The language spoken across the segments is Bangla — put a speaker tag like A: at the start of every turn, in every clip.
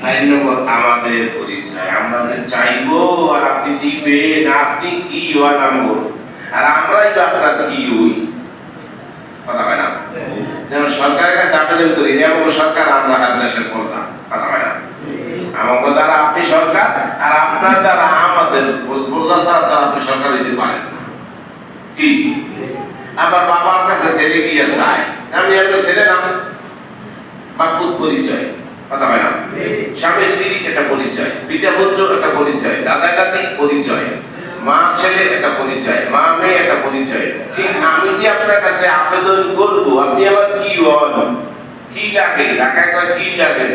A: 4 নম্বর আমাদের পরিচয়। আমরা যে চাইবো আর আপনি দিবেন, আপনি কি হওয়া নামবো আর আমরাই তো আপনার কি হই, কথা হয় না? যেমন সরকারের কাছে আবেদন করি যেমন সরকার আমরা দেশের প্রজা, কথা হয় না? আমাদের দ্বারা আপনি সরকার আর আপনার দ্বারা আমাদের প্রজা ছাড়া তারা আপনি সরকার দিতে পারেন না, কি? আবার বাবার কাছে ছেলে গিয়ে চায় আমি এত ছেলে না, বাপুর পরিচয়, কথা হয় না? স্বামী স্ত্রী একটা পরিচয়, পিতা পুত্র একটা পরিচয়, দাদা দাদি পরিচয়, মা ছেলে একটা পরিচয়, মা মেয়ে একটা পরিচয়। ঠিক আমি যে আপনার কাছে আবেদন করব আপনি আবার কি হন, কি লাগে, ঢাকায় কি লাগে,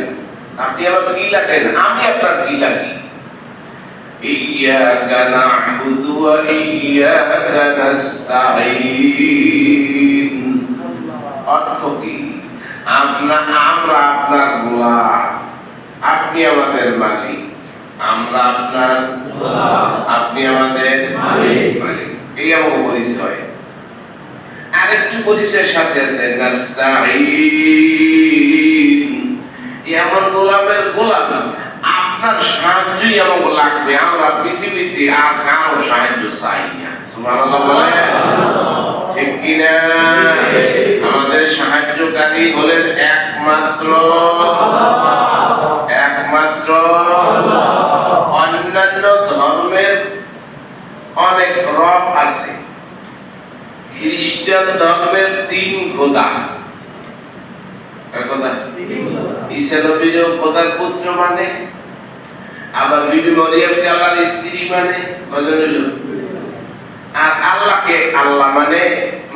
A: আপনি আবার কি লাগেন, আমি আপনার কি লাগি? ইয়াকা না'বুদু ওয়া ইয়াকা নাস্তাঈন। অর্থ কি? আমরা আপনার গোলাম, আপনি আমাদের মালিক। আমরা আপনার গোলাম, আপনি আমাদের মালিক। এই আমার পরিচয়। আরেকটু পরিচয়ের সাথে আছে নাস্তাঈন, এমন গোলামের গোলাম আপনার সাহায্যই আমাকে লাগবে, আমরা পৃথিবীতে আর কারো সাহায্য চাই না। সুবহানাল্লাহ বলেন, ঠিক কিনা? আমাদের সাহায্যকারী হলেন একমাত্র আল্লাহ। অন্যান্য ধর্মের অনেক রব আছে, খ্রিস্টান ধর্মের 3 খোদা। ঈসা নবীকে খোদার পুত্র মানে, আবার বিবি মরিয়মকে আল্লাহর স্ত্রী মানে, কয়জন হলো? আর আল্লাহকে আল্লাহ মানে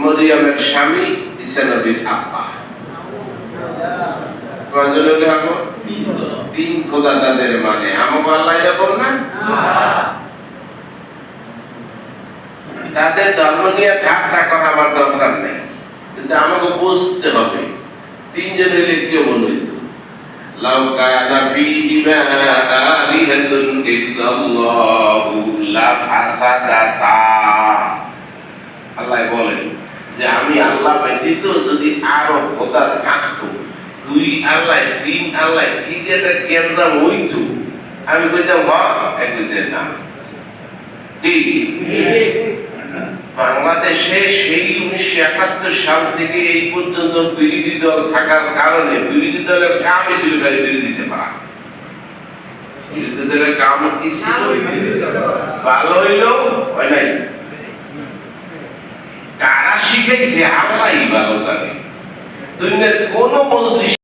A: মরিয়মের স্বামী, ঈসা নবীর আব্বা। কয়জন হলো? এখন 3 খোদা তাদের মানে। আমাকে আল্লাহ এরকম না, তাদের ধর্ম নিয়ে ঠাট্টা করা আমার দরকার নেই, কিন্তু আমাকে বুঝতে হবে 3 জনের হলে কেমন হইত। লাউ কানা ফীহিমা আলিহাতুন ইল্লাল্লাহু লাফাসাদাতা। আল্লাহ বলেন যে আমি আল্লাহ ব্যতীত যদি আরো খোদা থাকতো, 2 আল্লাহ 3 আল্লাহ, কি যে একটা কেন্দ্রাম হইতো, আমি কইতাম একদিনের নাম কি? বাংলাদেশে সেই 1971 সাল থেকে এই পর্যন্ত বিরোধী দল থাকার কারণে বিরোধী দলের কাম ছিল খালি বিরোধীতে পারা। বিরোধী দলের কাম কি ছিল? ভালো হইল হয় নাই, কারা শিখাইছে আল্লাহই ভালো জানে। দুনিয়ার কোন মজলিস